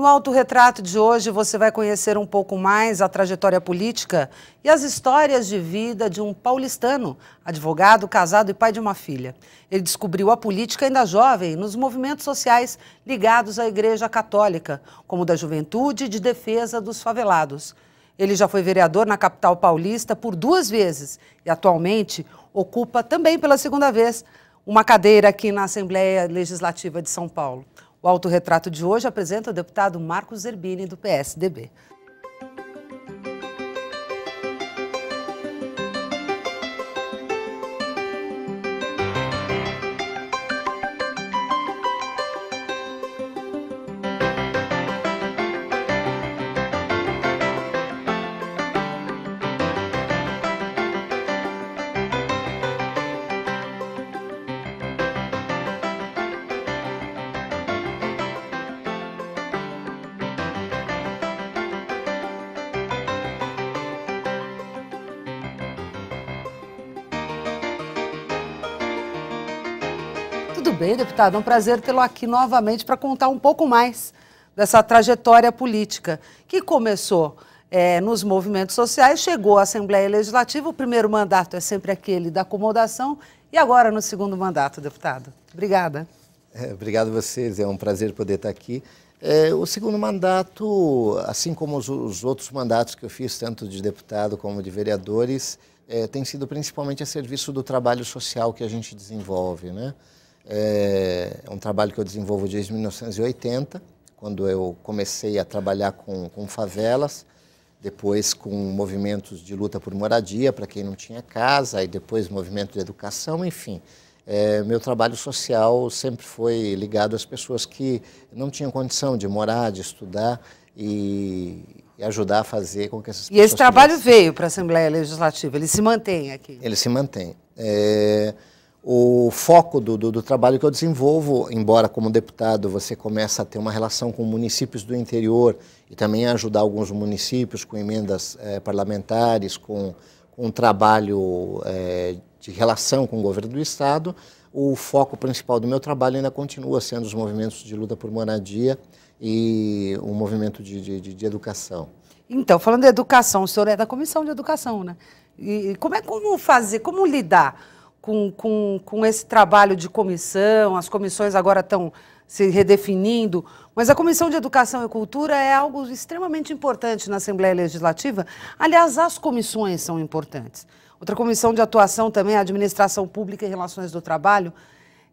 No autorretrato de hoje, você vai conhecer um pouco mais a trajetória política e as histórias de vida de um paulistano, advogado, casado e pai de uma filha. Ele descobriu a política ainda jovem nos movimentos sociais ligados à Igreja Católica, como o da Juventude de Defesa dos Favelados. Ele já foi vereador na capital paulista por 2 vezes e atualmente ocupa também pela 2ª vez uma cadeira aqui na Assembleia Legislativa de São Paulo. O autorretrato de hoje apresenta o deputado Marcos Zerbini, do PSDB. Tudo bem, deputado? É um prazer tê-lo aqui novamente para contar um pouco mais dessa trajetória política que começou nos movimentos sociais, chegou à Assembleia Legislativa. O primeiro mandato é sempre aquele da acomodação e agora no 2º mandato, deputado. Obrigada. Obrigado a vocês, é um prazer poder estar aqui. O 2º mandato, assim como os outros mandatos que eu fiz, tanto de deputado como de vereadores, tem sido principalmente a serviço do trabalho social que a gente desenvolve, né? É um trabalho que eu desenvolvo desde 1980, quando eu comecei a trabalhar com favelas, depois com movimentos de luta por moradia para quem não tinha casa, e depois movimento de educação, enfim. Meu trabalho social sempre foi ligado às pessoas que não tinham condição de morar, de estudar e ajudar a fazer com que essas pessoas... E esse trabalho veio para a Assembleia Legislativa, ele se mantém aqui? Ele se mantém. O foco do trabalho que eu desenvolvo, embora como deputado você começa a ter uma relação com municípios do interior e também ajudar alguns municípios com emendas parlamentares, com um trabalho de relação com o governo do Estado, o foco principal do meu trabalho ainda continua sendo os movimentos de luta por moradia e o movimento de educação. Então, falando de educação, o senhor é da Comissão de Educação, né? E como lidar com esse trabalho de comissão? As comissões agora estão se redefinindo, mas a Comissão de Educação e Cultura é algo extremamente importante na Assembleia Legislativa. Aliás, as comissões são importantes. Outra comissão de atuação também é a Administração Pública e Relações do Trabalho.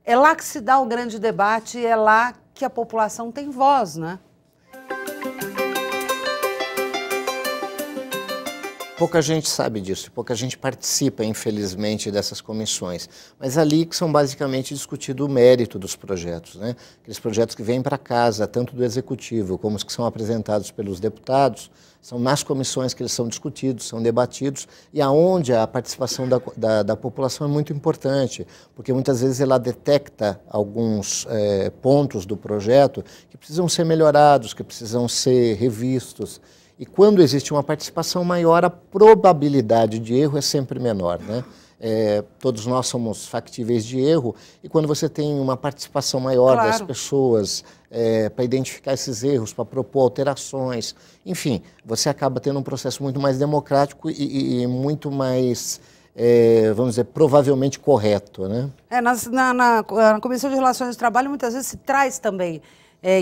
É lá que se dá o grande debate, é lá que a população tem voz, né? Pouca gente sabe disso, pouca gente participa, infelizmente, dessas comissões. Mas ali que são basicamente discutido o mérito dos projetos, né? Aqueles projetos que vêm para casa, tanto do Executivo como os que são apresentados pelos deputados, são nas comissões que eles são discutidos, são debatidos, e aonde a participação da população é muito importante, porque muitas vezes ela detecta alguns pontos do projeto que precisam ser melhorados, que precisam ser revistos. E quando existe uma participação maior, a probabilidade de erro é sempre menor, né? Todos nós somos factíveis de erro, e quando você tem uma participação maior das pessoas para identificar esses erros, para propor alterações, enfim, você acaba tendo um processo muito mais democrático e muito mais, vamos dizer, provavelmente correto, né? Na Comissão de Relações do Trabalho, muitas vezes se traz também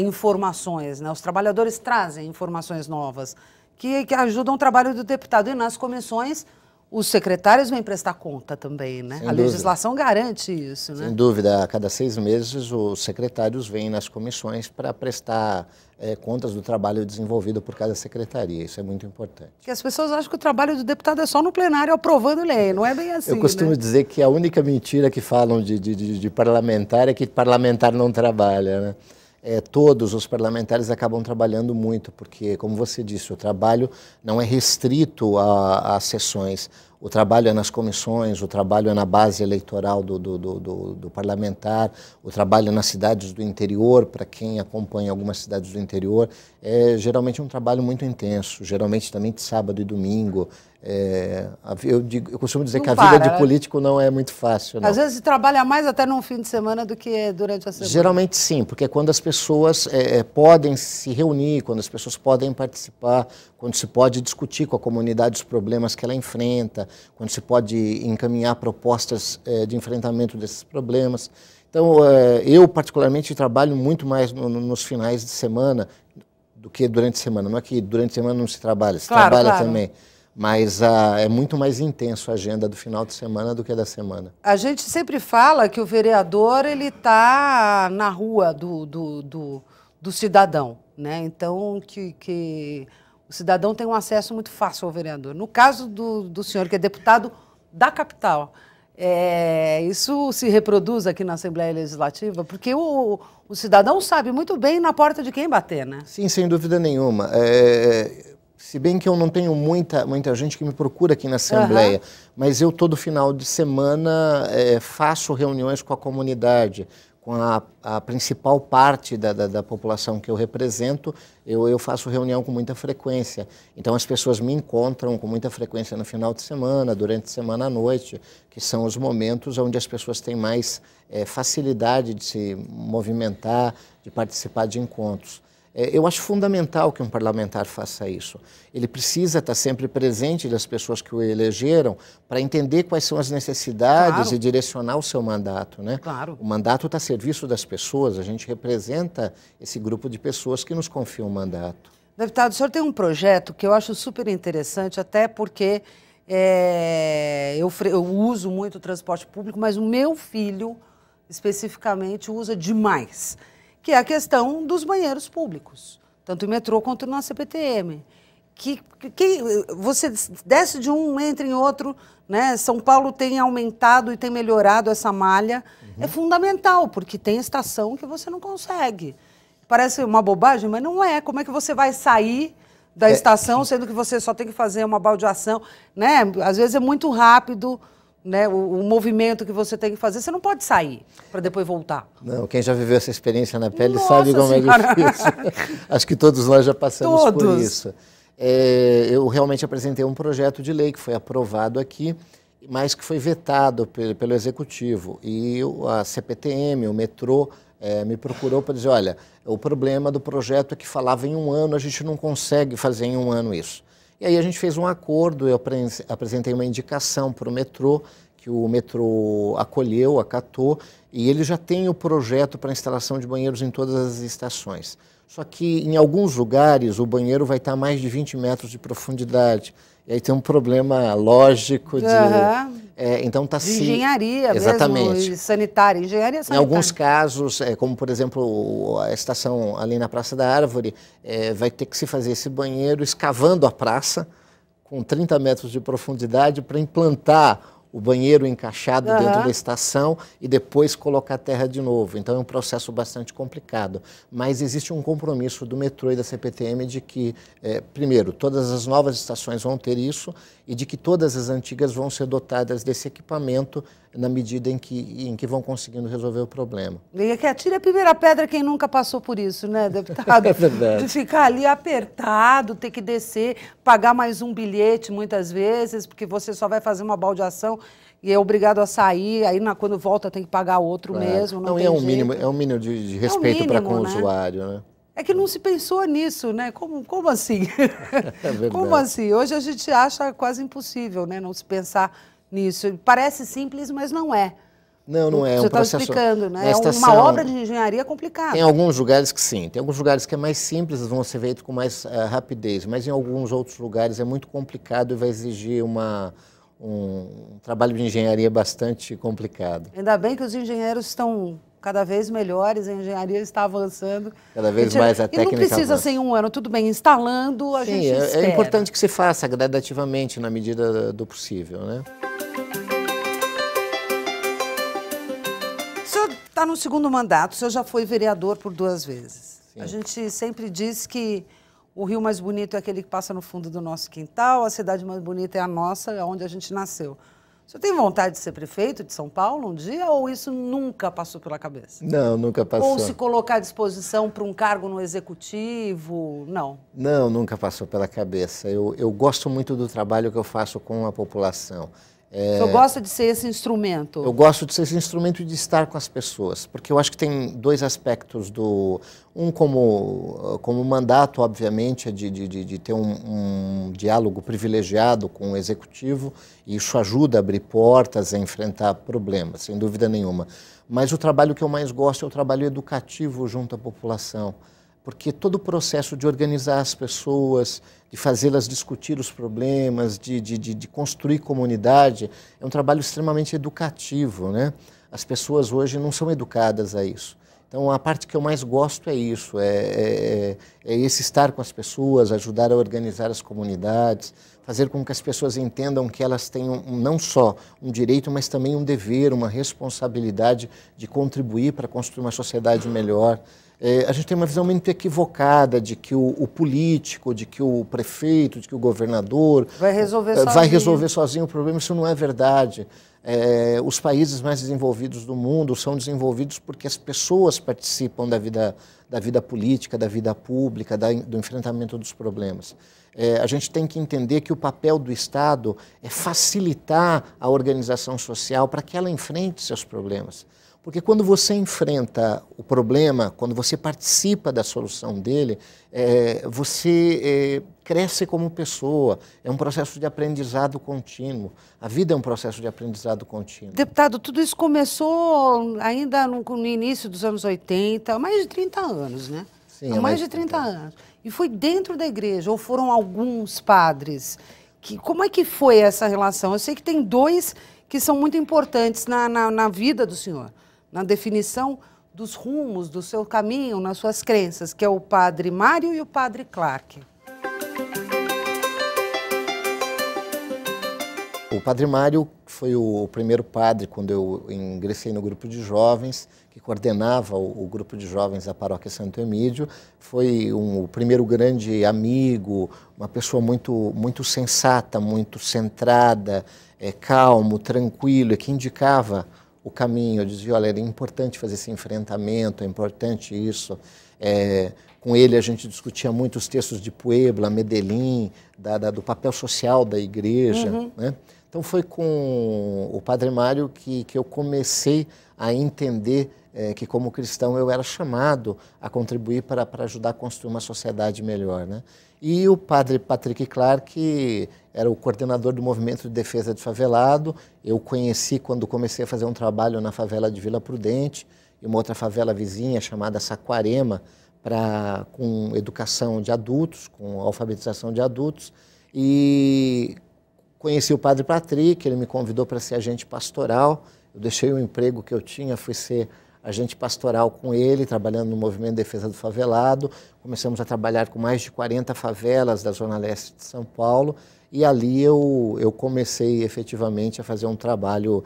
informações, né? Os trabalhadores trazem informações novas que ajudam o trabalho do deputado. E nas comissões, os secretários vêm prestar conta também, né? A legislação garante isso, né? Sem dúvida, a cada 6 meses os secretários vêm nas comissões para prestar contas do trabalho desenvolvido por cada secretaria. Isso é muito importante. Porque as pessoas acham que o trabalho do deputado é só no plenário aprovando lei, não é bem assim, Eu costumo dizer que a única mentira que falam de parlamentar é que parlamentar não trabalha, né? Todos os parlamentares acabam trabalhando muito, porque, como você disse, o trabalho não é restrito às sessões. O trabalho é nas comissões, o trabalho é na base eleitoral do parlamentar, o trabalho é nas cidades do interior, para quem acompanha algumas cidades do interior. É geralmente um trabalho muito intenso, geralmente também de sábado e domingo. Eu costumo dizer que a para, vida de político não é muito fácil. Não. Às vezes trabalha mais até no fim de semana do que durante a semana. Geralmente sim, porque é quando as pessoas podem se reunir, quando as pessoas podem participar, quando se pode discutir com a comunidade os problemas que ela enfrenta, quando se pode encaminhar propostas de enfrentamento desses problemas. Então, eu particularmente trabalho muito mais nos finais de semana do que durante a semana. Não é que durante a semana não se trabalha, se trabalha também. Mas é muito mais intenso a agenda do final de semana do que a da semana. A gente sempre fala que o vereador ele está na rua do cidadão, né? Então, que o cidadão tem um acesso muito fácil ao vereador. No caso do senhor, que é deputado da capital, isso se reproduz aqui na Assembleia Legislativa? Porque o cidadão sabe muito bem na porta de quem bater, né? Sim, sem dúvida nenhuma. Se bem que eu não tenho muita gente que me procura aqui na Assembleia, mas eu todo final de semana faço reuniões com a comunidade, com a principal parte da população que eu represento, eu faço reunião com muita frequência. Então as pessoas me encontram com muita frequência no final de semana, durante a semana à noite, que são os momentos onde as pessoas têm mais facilidade de se movimentar, de participar de encontros. Eu acho fundamental que um parlamentar faça isso. Ele precisa estar sempre presente das pessoas que o elegeram para entender quais são as necessidades e direcionar o seu mandato, né? Claro. O mandato está a serviço das pessoas, a gente representa esse grupo de pessoas que nos confiam o mandato. Deputado, o senhor tem um projeto que eu acho super interessante, até porque eu uso muito o transporte público, mas o meu filho, especificamente, usa demais, que é a questão dos banheiros públicos, tanto em metrô quanto na CPTM. Que você desce de um, entra em outro, né? São Paulo tem aumentado e tem melhorado essa malha. É fundamental, porque tem estação que você não consegue. Parece uma bobagem, mas não é. Como é que você vai sair da estação, sendo que você só tem que fazer uma baldeação, né? Às vezes é muito rápido, né, o movimento que você tem que fazer, você não pode sair para depois voltar. Não, quem já viveu essa experiência na pele sabe como é difícil. Acho que todos nós já passamos por isso. Eu realmente apresentei um projeto de lei que foi aprovado aqui, mas que foi vetado pelo Executivo. E a CPTM, o metrô, me procurou para dizer, olha, o problema do projeto é que falava em 1 ano, a gente não consegue fazer em 1 ano isso. E aí a gente fez um acordo, eu apresentei uma indicação para o metrô, que o metrô acolheu, acatou, e ele já tem o projeto para instalação de banheiros em todas as estações. Só que em alguns lugares o banheiro vai estar a mais de 20 metros de profundidade. E aí tem um problema lógico de... então tá de engenharia exatamente. Mesmo, e sanitária, engenharia sanitária. Em alguns casos, como por exemplo a estação ali na Praça da Árvore, vai ter que se fazer esse banheiro escavando a praça com 30 metros de profundidade para implantar o banheiro encaixado dentro da estação e depois colocar a terra de novo. Então é um processo bastante complicado. Mas existe um compromisso do metrô e da CPTM de que, primeiro, todas as novas estações vão ter isso e de que todas as antigas vão ser dotadas desse equipamento na medida em que vão conseguindo resolver o problema. E que atire a primeira pedra quem nunca passou por isso, né, deputado? É verdade. De ficar ali apertado, ter que descer, pagar mais um bilhete muitas vezes, porque você só vai fazer uma baldeação e é obrigado a sair, aí quando volta tem que pagar outro mesmo. Não, tem é um jeito. mínimo, é um mínimo de respeito para com o usuário, né? É que não se pensou nisso, né? Como assim? É verdade. Como assim? Hoje a gente acha quase impossível, né? Não se pensar nisso. Parece simples, mas não é. Não é. Você está explicando, né? É uma obra de engenharia complicada. Tem alguns lugares que sim. Tem alguns lugares que é mais simples, vão ser feitos com mais rapidez. Mas em alguns outros lugares é muito complicado e vai exigir um trabalho de engenharia bastante complicado. Ainda bem que os engenheiros estão cada vez melhores, a engenharia está avançando. Cada vez mais a técnica E não precisa avança. ser em 1 ano, tudo bem, instalando a gente espera. É importante que se faça gradativamente na medida do possível, né? O senhor está no 2º mandato, o senhor já foi vereador por 2 vezes. Sim. A gente sempre diz que o rio mais bonito é aquele que passa no fundo do nosso quintal, a cidade mais bonita é a nossa, onde a gente nasceu. O senhor tem vontade de ser prefeito de São Paulo um dia ou isso nunca passou pela cabeça? Não, nunca passou. Ou se colocar à disposição para um cargo no executivo? Não. Não, nunca passou pela cabeça. Eu gosto muito do trabalho que eu faço com a população. O senhor gosta de ser esse instrumento? Eu gosto de ser esse instrumento de estar com as pessoas, porque eu acho que tem dois aspectos um como mandato, obviamente, é de ter um diálogo privilegiado com o executivo, e isso ajuda a abrir portas, a enfrentar problemas, sem dúvida nenhuma. Mas o trabalho que eu mais gosto é o trabalho educativo junto à população, porque todo o processo de organizar as pessoas, de fazê-las discutir os problemas, de construir comunidade, é um trabalho extremamente educativo, né? As pessoas hoje não são educadas a isso. Então, a parte que eu mais gosto é isso, é esse estar com as pessoas, ajudar a organizar as comunidades, fazer com que as pessoas entendam que elas têm não só um direito, mas também um dever, uma responsabilidade de contribuir para construir uma sociedade melhor. A gente tem uma visão muito equivocada de que o político, de que o prefeito, de que o governador vai resolver sozinho o problema. Isso não é verdade. Os países mais desenvolvidos do mundo são desenvolvidos porque as pessoas participam da vida política, da vida pública, do enfrentamento dos problemas. A gente tem que entender que o papel do Estado é facilitar a organização social para que ela enfrente seus problemas. Porque quando você enfrenta o problema, quando você participa da solução dele, você cresce como pessoa. É um processo de aprendizado contínuo. A vida é um processo de aprendizado contínuo. Deputado, tudo isso começou ainda no início dos anos 80, há mais de 30 anos, né? Sim, há mais de 30 anos. E foi dentro da igreja, ou foram alguns padres? Como é que foi essa relação? Eu sei que tem dois que são muito importantes na vida do senhor, na definição dos rumos do seu caminho, nas suas crenças, que é o padre Mário e o padre Clark. O padre Mário foi o primeiro padre, quando eu ingressei no grupo de jovens, que coordenava o grupo de jovens da paróquia Santo Emídio. Foi o primeiro grande amigo, uma pessoa muito sensata, muito centrada, calmo, tranquilo, e que indicava o caminho. Eu dizia, olha, é importante fazer esse enfrentamento, é importante isso. Com ele a gente discutia muito os textos de Puebla, Medellín, do papel social da igreja, né? Então foi com o padre Mário que eu comecei a entender que como cristão eu era chamado a contribuir para ajudar a construir uma sociedade melhor, né? E o padre Patrick Clark era o coordenador do movimento de defesa de favelado. Eu conheci quando comecei a fazer um trabalho na favela de Vila Prudente e uma outra favela vizinha chamada Saquarema, com educação de adultos, com alfabetização de adultos. E conheci o padre Patrick, ele me convidou para ser agente pastoral. Eu deixei o emprego que eu tinha, fui ser agente pastoral com ele, trabalhando no movimento de defesa do favelado. Começamos a trabalhar com mais de 40 favelas da Zona Leste de São Paulo, e ali eu comecei efetivamente a fazer um trabalho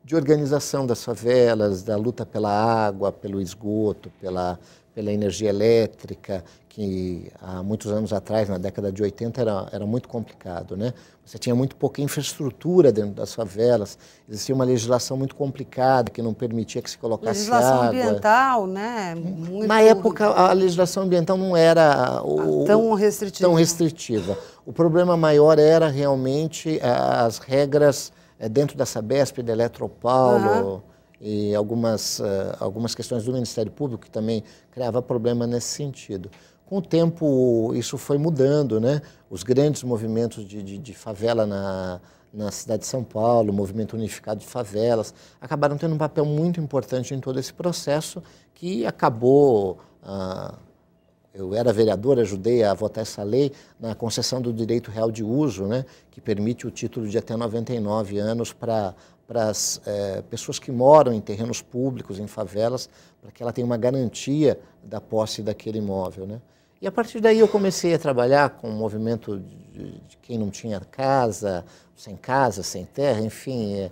de organização das favelas, da luta pela água, pelo esgoto, pela energia elétrica, que há muitos anos atrás, na década de 80, era muito complicado, né? Você tinha muito pouca infraestrutura dentro das favelas, existia uma legislação muito complicada que não permitia que se colocasse legislação água. Ambiental, né? Na época, a legislação ambiental não era tão restritiva. O problema maior era realmente as regras dentro da Sabesp, da Eletropaulo, e algumas questões do Ministério Público que também criava problema nesse sentido. Com o tempo, isso foi mudando, né? Os grandes movimentos de favela na cidade de São Paulo, o movimento unificado de favelas, acabaram tendo um papel muito importante em todo esse processo, que acabou... Eu era vereador, ajudei a votar essa lei na concessão do direito real de uso, né? Que permite o título de até 99 anos para as pessoas que moram em terrenos públicos, em favelas, para que ela tenha uma garantia da posse daquele imóvel, né? E a partir daí eu comecei a trabalhar com o movimento de quem não tinha casa, sem casa, sem terra, enfim,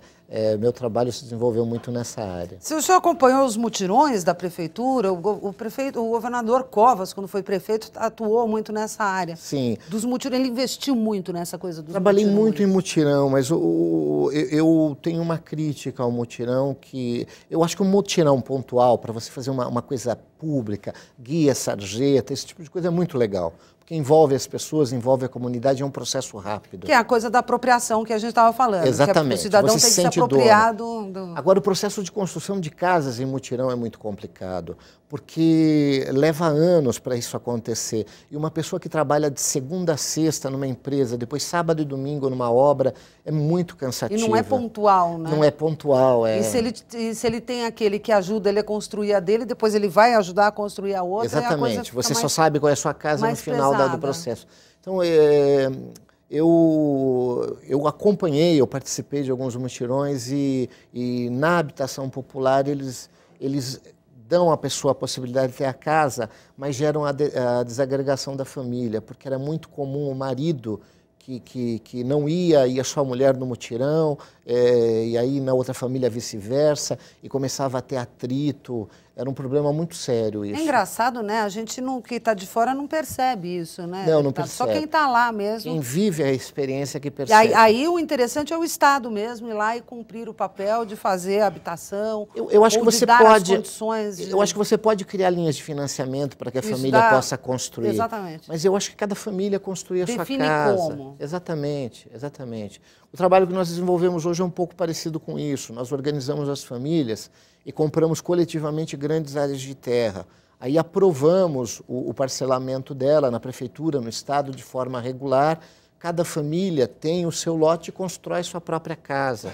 meu trabalho se desenvolveu muito nessa área. Se o senhor acompanhou os mutirões da prefeitura, o governador Covas, quando foi prefeito, atuou muito nessa área. Sim. Dos mutirões, ele investiu muito nessa coisa dos Trabalhei mutirões. muito em mutirão, mas eu tenho uma crítica ao mutirão que... Eu acho que um mutirão pontual, para você fazer uma coisa pública, guia, sarjeta, esse tipo de coisa é muito legal. Porque envolve as pessoas, envolve a comunidade, é um processo rápido. Que é a coisa da apropriação que a gente estava falando. Exatamente. Que o cidadão você tem que se apropriar do... Agora, o processo de construção de casas em mutirão é muito complicado, porque leva anos para isso acontecer. E uma pessoa que trabalha de segunda a sexta numa empresa, depois sábado e domingo numa obra, é muito cansativo. E não é pontual, né? Não é pontual, E se ele tem aquele que ajuda ele a construir a dele, depois ele vai ajudar a construir a outra. Exatamente. Você só sabe qual é a sua casa no final do processo. Então, eu acompanhei, eu participei de alguns mutirões e na habitação popular eles dão à pessoa a possibilidade de ter a casa, mas geram a desagregação da família, porque era muito comum o marido que não ia só a mulher no mutirão, e aí na outra família vice-versa, e começava a ter atrito. Era um problema muito sério isso. É engraçado, né? A gente que está de fora não percebe isso, né? Não percebe. Só quem está lá mesmo. Quem vive a experiência que percebe. E aí o interessante é o Estado mesmo ir lá e cumprir o papel de fazer a habitação. Eu acho que você pode. Eu acho que você pode criar linhas de financiamento para que a família possa construir. Exatamente. Mas eu acho que cada família construir a sua Define casa. como. Exatamente, exatamente. O trabalho que nós desenvolvemos hoje é um pouco parecido com isso. Nós organizamos as famílias e compramos coletivamente grandes áreas de terra. Aí aprovamos o parcelamento dela na prefeitura, no estado, de forma regular. Cada família tem o seu lote e constrói sua própria casa.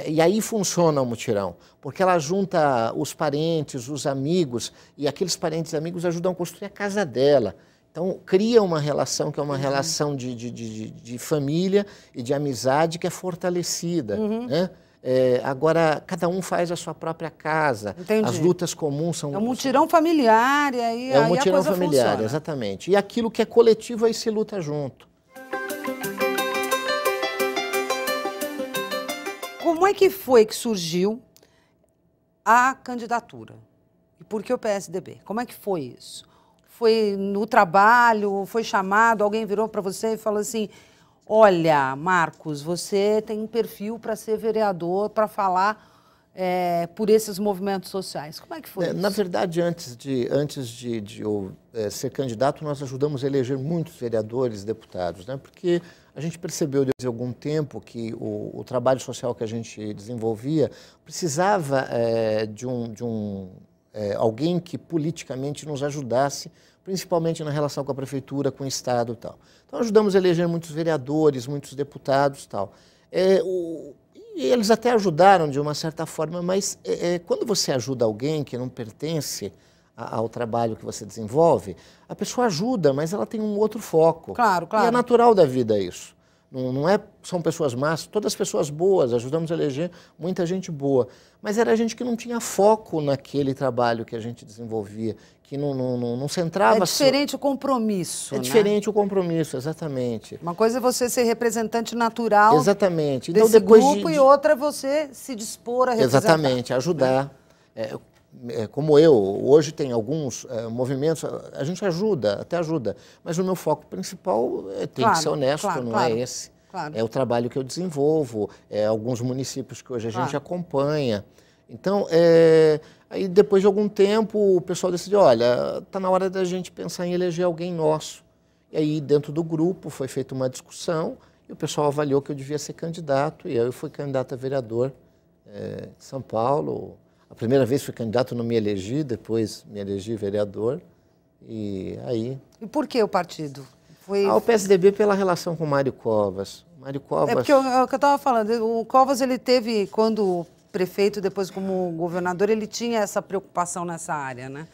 E aí funciona o mutirão, porque ela junta os parentes, os amigos, e aqueles parentes e amigos ajudam a construir a casa dela. Então, cria uma relação que é uma relação de família e de amizade que é fortalecida, né? Agora, cada um faz a sua própria casa. Entendi. As lutas comuns são... É um mutirão familiar, e aí, é um mutirão a coisa familiar, funciona. exatamente. E aquilo que é coletivo, aí se luta junto. Como é que foi que surgiu a candidatura? E por que o PSDB? Como é que foi isso? Foi no trabalho, foi chamado, alguém virou para você e falou assim: olha, Marcos, você tem um perfil para ser vereador, para falar por esses movimentos sociais. Como é que foi isso? Na verdade, antes de eu ser candidato, nós ajudamos a eleger muitos vereadores, deputados, né? Porque a gente percebeu desde algum tempo que o trabalho social que a gente desenvolvia precisava de alguém que politicamente nos ajudasse, principalmente na relação com a prefeitura, com o Estado e tal. Então, ajudamos a eleger muitos vereadores, muitos deputados e tal. E eles até ajudaram de uma certa forma, mas quando você ajuda alguém que não pertence ao trabalho que você desenvolve, a pessoa ajuda, mas ela tem um outro foco. Claro, claro. E é natural da vida isso. Não são pessoas más, todas pessoas boas, ajudamos a eleger muita gente boa. Mas era gente que não tinha foco naquele trabalho que a gente desenvolvia, que não centrava... É diferente o compromisso, É diferente o compromisso, exatamente. Uma coisa é você ser representante natural exatamente. Desse então, depois grupo, e outra é você se dispor a representar. Exatamente, ajudar. Como eu, hoje tem alguns movimentos, a gente até ajuda, mas o meu foco principal tem que ser honesto, não é esse. Claro. É o trabalho que eu desenvolvo, alguns municípios que hoje a gente acompanha. Então, aí depois de algum tempo, o pessoal decidiu, olha, está na hora da gente pensar em eleger alguém nosso. E aí, dentro do grupo, foi feita uma discussão e o pessoal avaliou que eu devia ser candidato, e eu fui candidato a vereador em São Paulo. A primeira vez fui candidato, não me elegi, depois me elegi vereador, e aí... E por que o partido? O PSDB pela relação com o Mário Covas. Mário Covas... É porque o que eu estava falando, o Covas, ele teve, quando prefeito, depois como governador, ele tinha essa preocupação nessa área, né?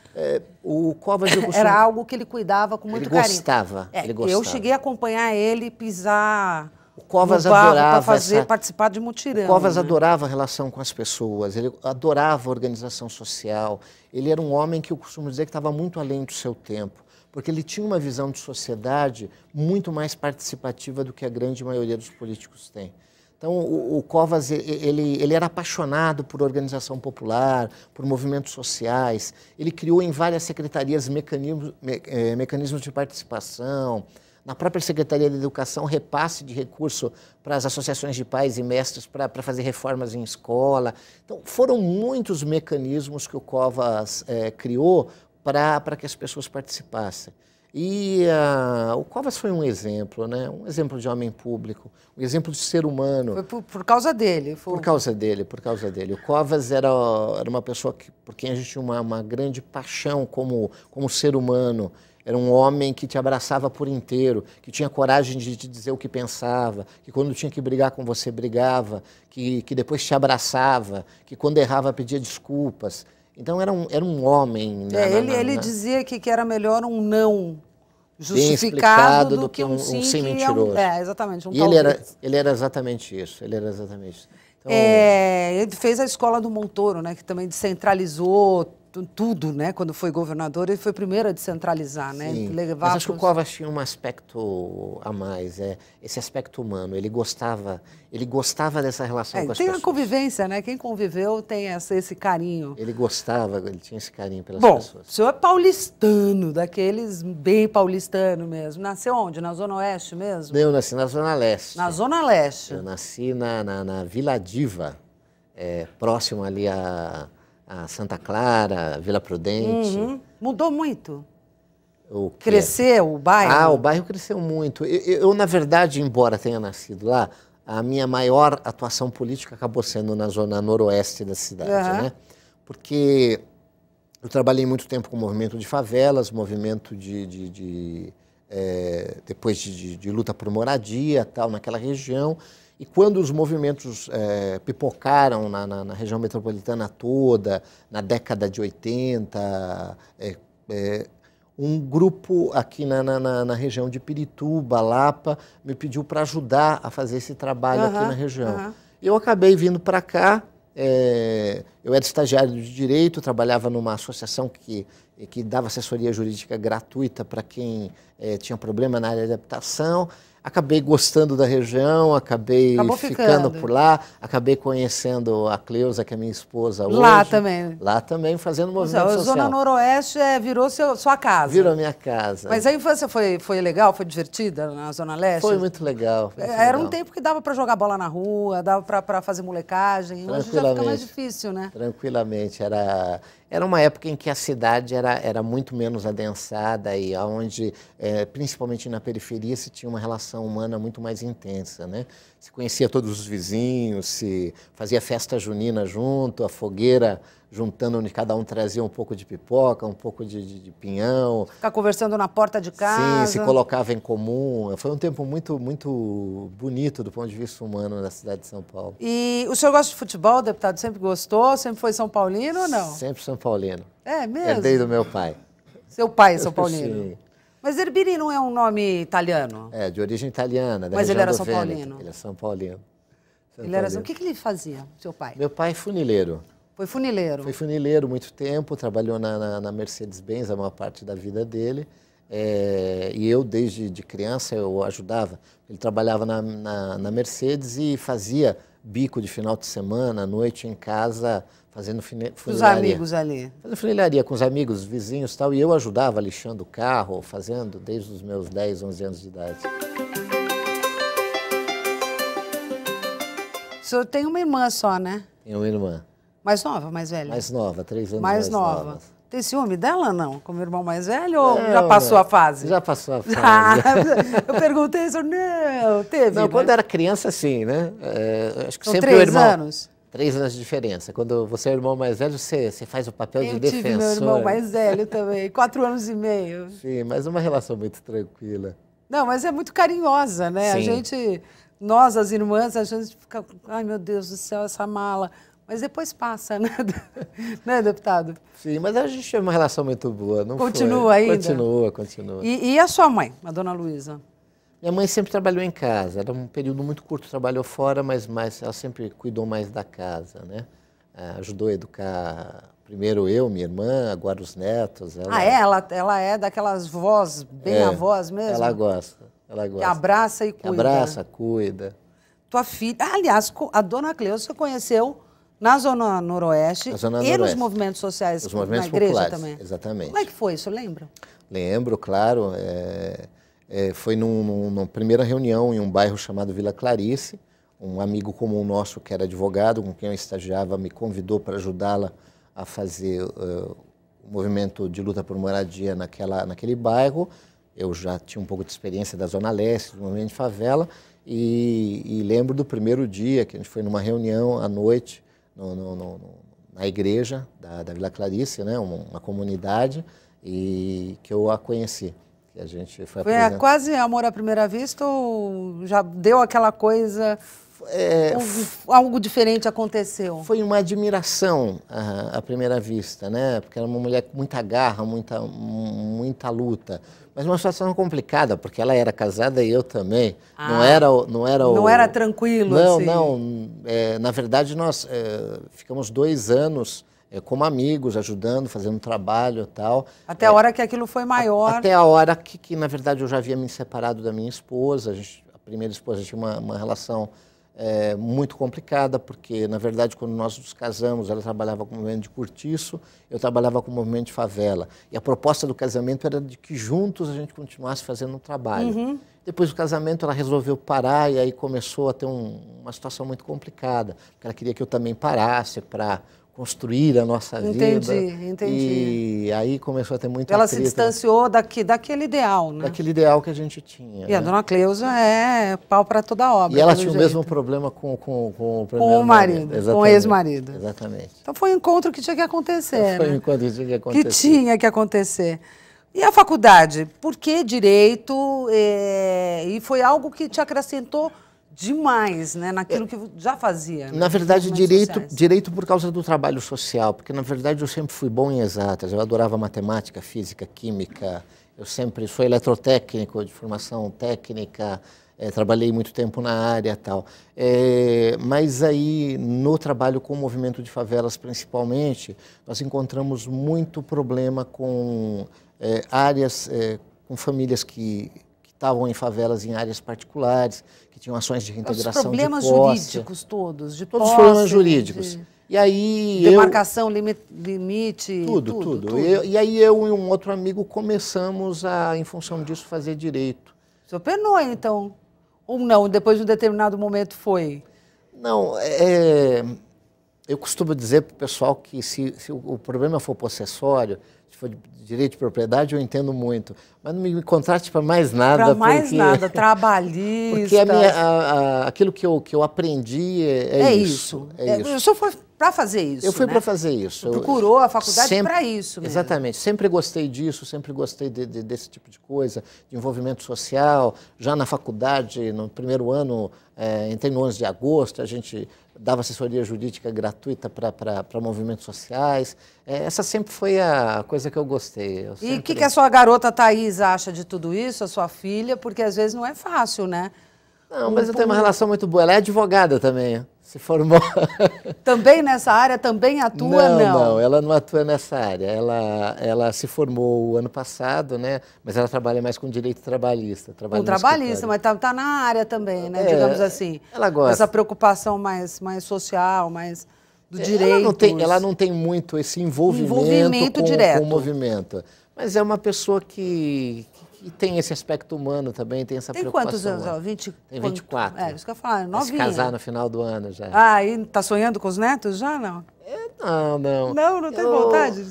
O Covas... Era algo que ele cuidava com muito carinho. Ele gostava. Eu cheguei a acompanhar ele pisar... O Covas adorava participar de mutirão. O Covas adorava a relação com as pessoas, ele adorava a organização social. Ele era um homem que eu costumo dizer que estava muito além do seu tempo. porque ele tinha uma visão de sociedade muito mais participativa do que a grande maioria dos políticos tem. Então, o Covas, ele era apaixonado por organização popular, por movimentos sociais. Ele criou em várias secretarias mecanismos de participação. Na própria Secretaria de Educação, repasse de recurso para as associações de pais e mestres para fazer reformas em escola. Então, foram muitos mecanismos que o Covas criou para que as pessoas participassem. E o Covas foi um exemplo, né? Um exemplo de homem público, um exemplo de ser humano. Foi por causa dele? Por causa dele, por causa dele. O Covas era uma pessoa por quem a gente tinha uma grande paixão como ser humano. Era um homem que te abraçava por inteiro, que tinha coragem de te dizer o que pensava, que quando tinha que brigar com você, brigava, que depois te abraçava, que quando errava pedia desculpas. Então era um homem... Ele dizia que era melhor um não justificado do que um sim mentiroso. Exatamente. E ele era exatamente isso. Ele era exatamente isso. Então, ele fez a escola do Montoro, né, que também descentralizou tudo, né? Quando foi governador, ele foi o primeiro a descentralizar, né? Mas acho que o Covas tinha um aspecto a mais, esse aspecto humano. Ele gostava dessa relação com as pessoas. Tem a convivência, né? Quem conviveu tem esse carinho. Ele tinha esse carinho pelas pessoas. Bom, o senhor é paulistano, daqueles bem paulistano mesmo. Nasceu onde? Na Zona Oeste mesmo? Eu nasci na Zona Leste. Na Zona Leste. Eu nasci na Vila Diva, próximo ali a Santa Clara, Vila Prudente. Uhum. Mudou muito? Cresceu o bairro? O bairro cresceu muito. Eu, na verdade, embora tenha nascido lá, a minha maior atuação política acabou sendo na zona noroeste da cidade, né? Porque eu trabalhei muito tempo com o movimento de favelas, movimento depois de luta por moradia, tal, naquela região. E quando os movimentos pipocaram na região metropolitana toda, na década de 80, um grupo aqui na região de Pirituba, Lapa, me pediu para ajudar a fazer esse trabalho aqui na região. Eu acabei vindo para cá, eu era estagiário de Direito, trabalhava numa associação que dava assessoria jurídica gratuita para quem tinha problema na área de habitação. Acabei gostando da região, acabei ficando por lá, acabei conhecendo a Cleusa, que é minha esposa hoje. Lá também? Lá também, fazendo movimento social. A Zona Noroeste virou sua casa? Virou a minha casa. Mas a infância foi legal, foi divertida na Zona Leste? Foi muito legal. Era um tempo que dava para jogar bola na rua, dava para fazer molecagem. Hoje já fica mais difícil, né? Tranquilamente. Era uma época em que a cidade era muito menos adensada e onde, principalmente na periferia, se tinha uma relação humana muito mais intensa, né? Se conhecia todos os vizinhos, se fazia festa junina junto, a fogueira juntando onde cada um trazia um pouco de pipoca, um pouco de pinhão. Ficar conversando na porta de casa. Sim, se colocava em comum. Foi um tempo muito, muito bonito do ponto de vista humano da cidade de São Paulo. E o senhor gosta de futebol, deputado? Sempre gostou? Sempre foi São Paulino ou não? Sempre São Paulino. É mesmo? Herdei do meu pai. Seu pai é São Paulino? Sim. Mas Herbiri não é um nome italiano? De origem italiana. Mas ele era São Paulino? Ele é São Paulino. O que ele fazia, seu pai? Meu pai é funileiro. Foi funileiro? Foi funileiro muito tempo, trabalhou na Mercedes-Benz a maior parte da vida dele. E eu, desde criança, eu ajudava. Ele trabalhava na Mercedes e fazia bico de final de semana, à noite em casa, fazendo funilaria. Os amigos ali? Fazendo funilaria com os amigos, vizinhos e tal. E eu ajudava lixando o carro, fazendo desde os meus 10, 11 anos de idade. O senhor tem uma irmã só, né? Tenho uma irmã. Mais nova, mais velha? Mais nova, 3 anos mais nova. Nova. Tem ciúme dela, não? Como irmão mais velho ou já passou a fase? Já passou a fase. Eu perguntei isso, não, teve. Não, quando era criança, sim, né? Acho que São sempre 3 o irmão, anos? 3 anos de diferença. Quando você é o irmão mais velho, você faz o papel de defensor. Eu tive meu irmão mais velho também, 4 anos e meio. Sim, mas uma relação muito tranquila. Não, mas é muito carinhosa, né? Sim. Nós, as irmãs, a gente fica, ai meu Deus do céu, essa mala. Mas depois passa, né, né, deputado? Sim, mas a gente tem uma relação muito boa. Não continua foi? ainda? Continua. E a sua mãe, a dona Luísa? Minha mãe sempre trabalhou em casa. Era um período muito curto, trabalhou fora, mas ela sempre cuidou mais da casa, né? ajudou a educar primeiro eu, minha irmã, agora os netos. Ela é daquelas vós, bem avós mesmo? Ela gosta. Que abraça e cuida. Que abraça, cuida. Tua filha... aliás, a dona Cleusa você conheceu na Zona Noroeste e nos movimentos sociais, os movimentos na igreja populares, também. Exatamente. Como é que foi, isso lembra? Lembro, claro. Foi numa primeira reunião em um bairro chamado Vila Clarice. Um amigo comum nosso, que era advogado, com quem eu estagiava, me convidou para ajudá-la a fazer o movimento de luta por moradia naquele bairro. Eu já tinha um pouco de experiência da Zona Leste, do movimento de favela, e lembro do primeiro dia que a gente foi numa reunião à noite na igreja da Vila Clarice, né, uma comunidade, e que eu a conheci. Que a gente foi quase amor à primeira vista ou já deu aquela coisa... algo diferente aconteceu? Foi uma admiração à primeira vista, né? Porque era uma mulher com muita garra, muita luta. Mas uma situação complicada, porque ela era casada e eu também. Não era tranquilo, não, assim? Não, na verdade nós ficamos 2 anos como amigos, ajudando, fazendo trabalho e tal. Até a hora que aquilo foi maior? Até a hora que na verdade, eu já havia me separado da minha esposa. A primeira esposa tinha uma relação muito complicada, porque, na verdade, quando nós nos casamos, ela trabalhava com o movimento de cortiço, eu trabalhava com o movimento de favela. E a proposta do casamento era de que juntos a gente continuasse fazendo um trabalho. Uhum. Depois do casamento, ela resolveu parar e aí começou a ter uma situação muito complicada, porque ela queria que eu também parasse para construir a nossa vida. Entendi. E aí começou a ter muito Ela atrito, se distanciou daquele ideal, né? Daquele ideal que a gente tinha. E a dona Cleusa é pau para toda obra. E ela tinha o mesmo problema com o marido, com o ex-marido. Exatamente. Então foi um encontro que tinha que acontecer, Foi um né? encontro que tinha que acontecer. Que tinha que acontecer. E a faculdade? Por que direito? E foi algo que te acrescentou demais, né, naquilo que já fazia. Na verdade, direito por causa do trabalho social, porque na verdade eu sempre fui bom em exatas, eu adorava matemática, física, química, eu sempre sou eletrotécnico, de formação técnica, trabalhei muito tempo na área e tal. Mas aí, no trabalho com o movimento de favelas principalmente, nós encontramos muito problema com áreas, com famílias que estavam em favelas em áreas particulares, que tinham ações de reintegração de posse. Os problemas jurídicos todos, de todos posse, os problemas jurídicos. E aí demarcação, limite, tudo. E aí eu e um outro amigo começamos em função disso, fazer direito. O senhor penou, então? Ou não? Depois de um determinado momento foi? Não, eu costumo dizer para o pessoal que se o problema for possessório, se for de direito de propriedade, eu entendo muito. Mas não me contrate para mais nada. Para mais nada, trabalhista. Porque aquilo que eu aprendi é isso. O senhor foi para fazer isso, Eu fui, né? Para fazer isso. Procurou a faculdade para isso mesmo. Exatamente. Sempre gostei disso, sempre gostei desse tipo de coisa, de envolvimento social. Já na faculdade, no primeiro ano, entrei no 11 de agosto, a gente dava assessoria jurídica gratuita para movimentos sociais. Essa sempre foi a coisa que eu gostei. E o que a sua garota Thaís acha de tudo isso, a sua filha? Porque às vezes não é fácil, né? Não, mas eu tenho uma relação muito boa. Ela é advogada também, se formou. Também nessa área, também atua, não? Não, ela não atua nessa área. Ela se formou o ano passado, né? Mas ela trabalha mais com direito trabalhista. Com trabalhista, mas está na área também, né? Digamos assim. Ela gosta. Essa preocupação mais social, mais do direito. Ela não tem muito esse envolvimento direto com o movimento. Mas é uma pessoa que tem esse aspecto humano também, tem essa preocupação. Tem quantos anos? Tem 24. Isso que eu ia falar, novinha. Vai se casar no final do ano já. E está sonhando com os netos já, não? Não. Não tem vontade?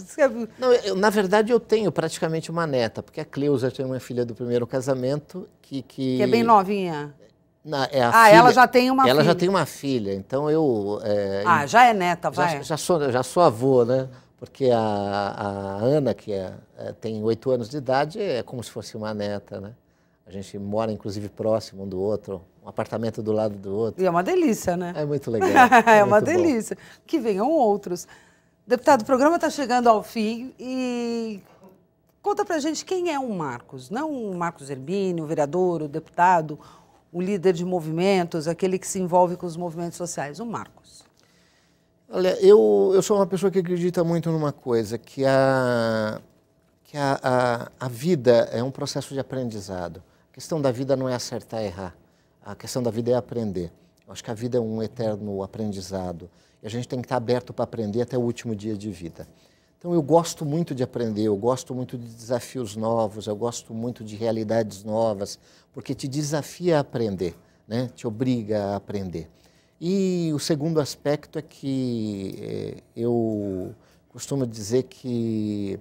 Não, na verdade, eu tenho praticamente uma neta, porque a Cleusa tem uma filha do primeiro casamento que é bem novinha. Ela já tem uma filha. Ela já tem uma filha, então eu... já é neta, vai. Já sou avô, né? Porque a Ana, que tem 8 anos de idade, é como se fosse uma neta, né? A gente mora, inclusive, próximo um do outro, um apartamento do lado do outro. E é uma delícia, né? É muito legal. É uma delícia. Que venham outros. Deputado, o programa está chegando ao fim e conta pra gente quem é o Marcos. Não o Marcos Zerbini, o vereador, o deputado, o líder de movimentos, aquele que se envolve com os movimentos sociais. O Marcos. Olha, eu sou uma pessoa que acredita muito numa coisa, que a vida é um processo de aprendizado. A questão da vida não é acertar e errar. A questão da vida é aprender. Eu acho que a vida é um eterno aprendizado. E a gente tem que estar aberto para aprender até o último dia de vida. Então eu gosto muito de aprender, eu gosto muito de desafios novos, eu gosto muito de realidades novas, porque te desafia a aprender, né? Te obriga a aprender. E o segundo aspecto é que eu costumo dizer que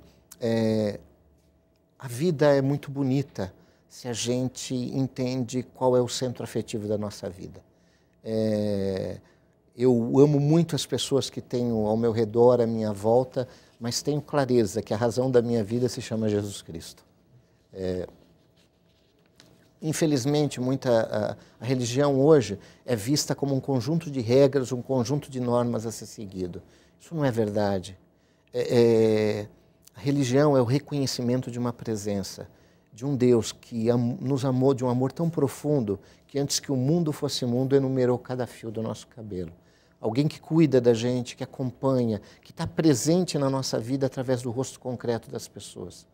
a vida é muito bonita se a gente entende qual é o centro afetivo da nossa vida. Eu amo muito as pessoas que tenho ao meu redor, à minha volta, mas tenho clareza que a razão da minha vida se chama Jesus Cristo. Infelizmente, a religião hoje é vista como um conjunto de regras, um conjunto de normas a ser seguido. Isso não é verdade. A religião é o reconhecimento de uma presença, de um Deus que nos amou de um amor tão profundo que antes que o mundo fosse mundo, enumerou cada fio do nosso cabelo. Alguém que cuida da gente, que acompanha, que está presente na nossa vida através do rosto concreto das pessoas.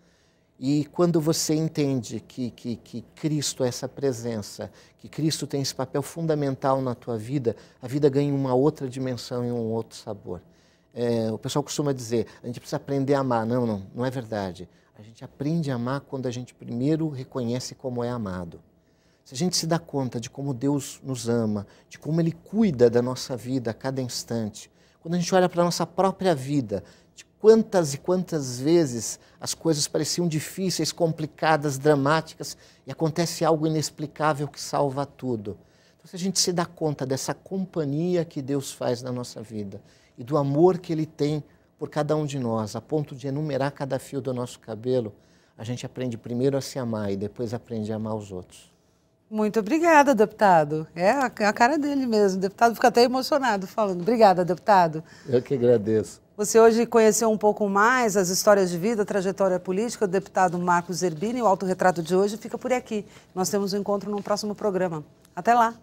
E quando você entende que Cristo é essa presença, que Cristo tem esse papel fundamental na tua vida, a vida ganha uma outra dimensão e um outro sabor. O pessoal costuma dizer, a gente precisa aprender a amar. Não é verdade. A gente aprende a amar quando a gente primeiro reconhece como é amado. Se a gente se dá conta de como Deus nos ama, de como Ele cuida da nossa vida a cada instante, quando a gente olha para a nossa própria vida, de quantas e quantas vezes as coisas pareciam difíceis, complicadas, dramáticas, e acontece algo inexplicável que salva tudo. Então, se a gente se dá conta dessa companhia que Deus faz na nossa vida e do amor que Ele tem por cada um de nós, a ponto de enumerar cada fio do nosso cabelo, a gente aprende primeiro a se amar e depois aprende a amar os outros. Muito obrigada, deputado. É a cara dele mesmo. O deputado fica até emocionado falando. Obrigada, deputado. Eu que agradeço. Você hoje conheceu um pouco mais as histórias de vida, a trajetória política do deputado Marcos Zerbini. O autorretrato de hoje fica por aqui. Nós temos um encontro no próximo programa. Até lá.